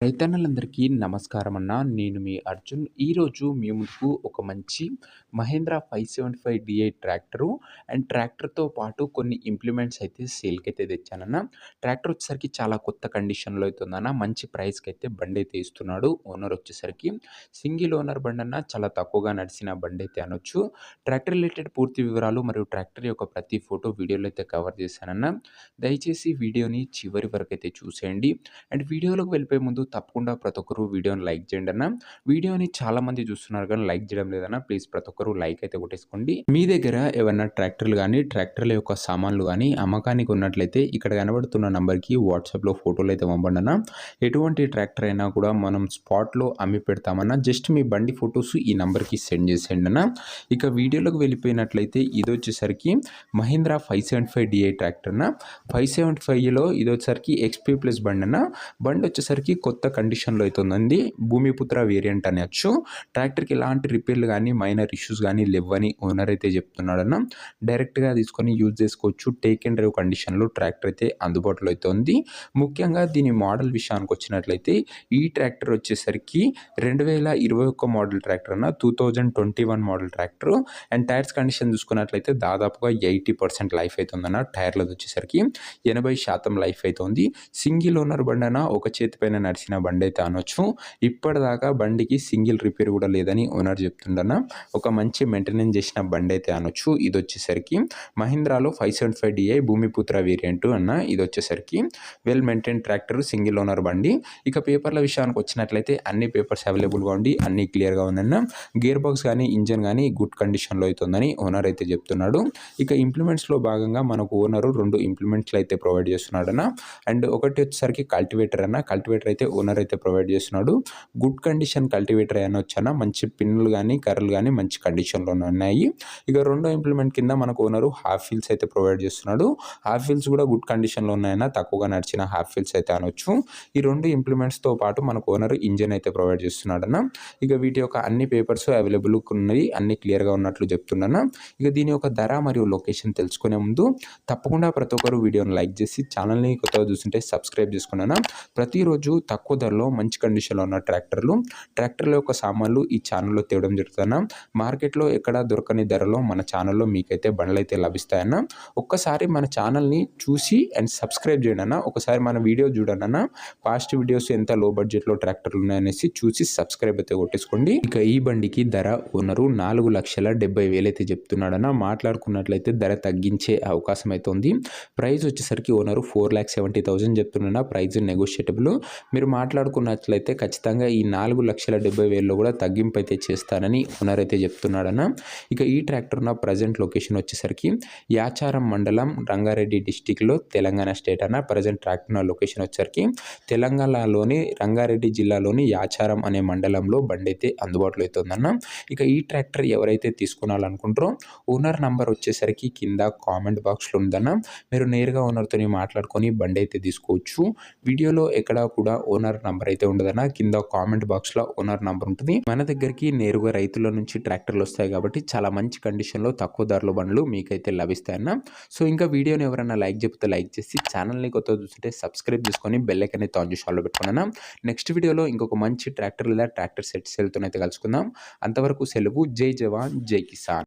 రైతన్నలందరికీ నమస్కారం అన్న. నేను మీ అర్జున్. ఈరోజు మీ ముందుకు ఒక మంచి మహేంద్ర 575 డిఐ ట్రాక్టరు అండ్ ట్రాక్టర్‌తో పాటు కొన్ని ఇంప్లిమెంట్స్ అయితే సేల్‌కైతే తెచ్చానన్న. ట్రాక్టర్ వచ్చేసరికి చాలా కొత్త కండిషన్‌లో అయితే ఉందన్న. మంచి ప్రైస్‌కైతే బండైతే ఇస్తున్నాడు. ఓనర్ వచ్చేసరికి సింగిల్ ఓనర్ బండన్న, చాలా తక్కువగా నడిచిన బండైతే అనొచ్చు. ట్రాక్టర్ రిలేటెడ్ పూర్తి వివరాలు మరియు ట్రాక్టర్ యొక్క ప్రతి ఫోటో వీడియోలో అయితే కవర్ చేశానన్న. దయచేసి వీడియోని చివరి వరకైతే చూసేయండి. అండ్ వీడియోలోకి వెళ్ళిపోయే ముందు తప్పకుండా ప్రతి ఒక్కరు వీడియోని లైక్ చేయండి అన్న. వీడియోని చాలామంది చూస్తున్నారు కానీ లైక్ చేయడం లేదన్న. ప్లీజ్ ప్రతి ఒక్కరు లైక్ అయితే కొట్టేసుకోండి. మీ దగ్గర ఏమన్నా ట్రాక్టర్లు కానీ ట్రాక్టర్ల యొక్క సామాన్లు కానీ అమ్మకానికి ఉన్నట్లయితే ఇక్కడ కనబడుతున్న నంబర్కి వాట్సాప్లో ఫోటోలు అయితే పంపండి అన్న. ఎటువంటి ట్రాక్టర్ అయినా కూడా మనం స్పాట్లో అమ్మి పెడతామన్నా. జస్ట్ మీ బండి ఫొటోస్ ఈ నంబర్కి సెండ్ చేసేయండి అన్న. ఇక వీడియోలోకి వెళ్ళిపోయినట్లయితే ఇది వచ్చేసరికి మహీంద్రా 575 డిఐ ట్రాక్టర్ అన్న. 575లో ఇది వచ్చేసరికి ఎక్స్పీ ప్లస్ బండి అన్న. బండి వచ్చేసరికి కొత్త కండిషన్లో అయితే ఉందండి. భూమిపుత్ర వేరియంట్ అనొచ్చు. ట్రాక్టర్కి ఎలాంటి రిపేర్లు కానీ మైనర్ ఇష్యూస్ కానీ లేవని ఓనర్ అయితే చెప్తున్నాడన్న. డైరెక్ట్గా తీసుకొని యూజ్ చేసుకోవచ్చు. టేక్ అండ్ డ్రైవ్ కండిషన్లో ట్రాక్టర్ అయితే అందుబాటులో అయితే ఉంది. ముఖ్యంగా దీని మోడల్ విషయానికి వచ్చినట్లయితే ఈ ట్రాక్టర్ వచ్చేసరికి 2021 మోడల్ ట్రాక్టర్ అన్న. 2021 model tractor. And tyres condition చూసుకున్నట్లయితే దాదాపుగా 80% లైఫ్ అయితే ఉందన్న. టైర్లది వచ్చేసరికి 80% లైఫ్ అయితే ఉంది. సింగిల్ ఓనర్ బండి అన్న, ఒక చేతి పైన నడిచిన బండి అయితే అనొచ్చు. ఇప్పటిదాకా బండికి సింగిల్ రిపేర్ కూడా లేదని ఓనర్ చెప్తుండన్న. ఒక మంచి మెయింటెనెన్స్ చేసిన బండి అయితే అనొచ్చు. ఇది వచ్చేసరికి మహీంద్రాలో 575 డిఐ భూమిపుత్ర వేరియంట్ అన్న. ఇది వచ్చేసరికి well maintain tractor, single owner బండి. ఇక పేపర్ల విషయానికి వచ్చినట్లయితే అన్ని పేపర్స్ అవైలబుల్గా ఉండి అన్ని క్లియర్గా ఉందన్న. గేర్ బాక్స్ కానీ ఇంజన్ కానీ గుడ్ కండిషన్లో అవుతుందని ఓనర్ అయితే చెప్తున్నాడు. ఇక ఇంప్లిమెంట్స్లో భాగంగా మనకు ఓనరు 2 ఇంప్లిమెంట్స్లు అయితే ప్రొవైడ్ చేస్తున్నాడన్న. అండ్ ఒకటి వచ్చేసరికి కల్టివేటర్ అన్న. కల్టివేటర్ అయితే ఓనర్ అయితే ప్రొవైడ్ చేస్తున్నాడు. గుడ్ కండిషన్ కల్టివేటర్ అనొచ్చన్న. మంచి పిన్నులు కానీ కర్రలు కానీ మంచి కండిషన్లోనే ఉన్నాయి. ఇక రెండో ఇంప్లిమెంట్ కింద మనకు ఓనరు హాఫ్ వీల్స్ అయితే ప్రొవైడ్ చేస్తున్నాడు. హాఫ్ వీల్స్ కూడా గుడ్ కండిషన్లో ఉన్నాయన్న. తక్కువగా నడిచిన హాఫ్ వీల్స్ అయితే అనొచ్చు. ఈ 2 ఇంప్లిమెంట్స్తో పాటు మనకు ఓనర్ ఇంజన్ అయితే ప్రొవైడ్ చేస్తున్నాడన్న. ఇక వీటి యొక్క అన్ని పేపర్స్ అవైలబుల్ ఉన్నాయి. అన్ని క్లియర్గా ఉన్నట్లు చెప్తున్నాను. ఇక దీని యొక్క ధర మరియు లొకేషన్ తెలుసుకునే ముందు తప్పకుండా ప్రతి ఒక్కరు వీడియోని లైక్ చేసి ఛానల్ని కొత్తగా చూస్తుంటే సబ్స్క్రైబ్ చేసుకున్నాను. ప్రతిరోజు తక్కువ ధరలో మంచి కండిషన్లో ఉన్న ట్రాక్టర్ల యొక్క సామాన్లు ఈ ఛానల్లో తేవడం జరుగుతుందన్న. మార్కెట్లో ఎక్కడ దొరకని ధరలో మన ఛానల్లో మీకైతే బండ్లు అయితే లభిస్తాయన్న. ఒక్కసారి మన ఛానల్ని చూసి అండ్ సబ్స్క్రైబ్ చేయండి అన్న. ఒకసారి మన వీడియో చూడండి అన్న. పాస్ట్ వీడియోస్ ఎంత లో బడ్జెట్లో ట్రాక్టర్లు ఉన్నాయనేసి చూసి సబ్స్క్రైబ్ అయితే కొట్టేసుకోండి. ఇక ఈ బండికి ధర ఓనరు 4,70,000 అయితే చెప్తున్నాడన్న. మాట్లాడుకున్నట్లయితే ధర తగ్గించే అవకాశం అయితే ఉంది. ప్రైస్ వచ్చేసరికి ఓనరు 4,70,000 చెప్తున్నా. Price negotiable. మీరు మాట్లాడుకున్నట్లయితే ఖచ్చితంగా ఈ 4,70,000లో కూడా తగ్గింపు అయితే చేస్తానని ఓనర్ అయితే చెప్తున్నాడన్న. ఇక ఈ ట్రాక్టర్ ఉన్న ప్రజెంట్ లొకేషన్ వచ్చేసరికి యాచారం మండలం, రంగారెడ్డి డిస్టిక్లో, తెలంగాణ స్టేట్ అన్న. ప్రజెంట్ ట్రాక్టర్ ఉన్న లొకేషన్ వచ్చేసరికి తెలంగాణలోని రంగారెడ్డి జిల్లాలోని యాచారం అనే మండలంలో బండి అయితే అందుబాటులో అయితే ఉందన్న. ఇక ఈ ట్రాక్టర్ ఎవరైతే తీసుకోవాలనుకుంటారో ఓనర్ నంబర్ వచ్చేసరికి కింద కామెంట్ బాక్స్లో ఉందన్న. మీరు నేరుగా ఓనర్తో మాట్లాడుకొని బండి అయితే తీసుకోవచ్చు. వీడియోలో ఎక్కడా కూడా ఓనర్ నంబర్ అయితే ఉండదన్న. కింద కామెంట్ బాక్స్లో ఓనర్ నంబర్ ఉంటుంది. మన దగ్గరికి నేరుగా రైతుల నుంచి ట్రాక్టర్లు వస్తాయి కాబట్టి చాలా మంచి కండిషన్లో తక్కువ ధరలో బండ్లు మీకైతే లభిస్తాయన్న. సో ఇంకా వీడియోని ఎవరైనా లైక్ చెప్తే లైక్ చేసి ఛానల్ని కొత్తగా చూస్తుంటే సబ్స్క్రైబ్ చేసుకొని బెల్ ఐకాన్ అయితే ఆన్ చేసి ఆల్లో పెట్టుకున్నాను. నెక్స్ట్ వీడియోలో ఇంకొక మంచి ట్రాక్టర్ లేదా ట్రాక్టర్ సెట్ సేల్తో అయితే కలుసుకుందాం. అంతవరకు సెలవు. జై జవాన్ జై కిసాన్.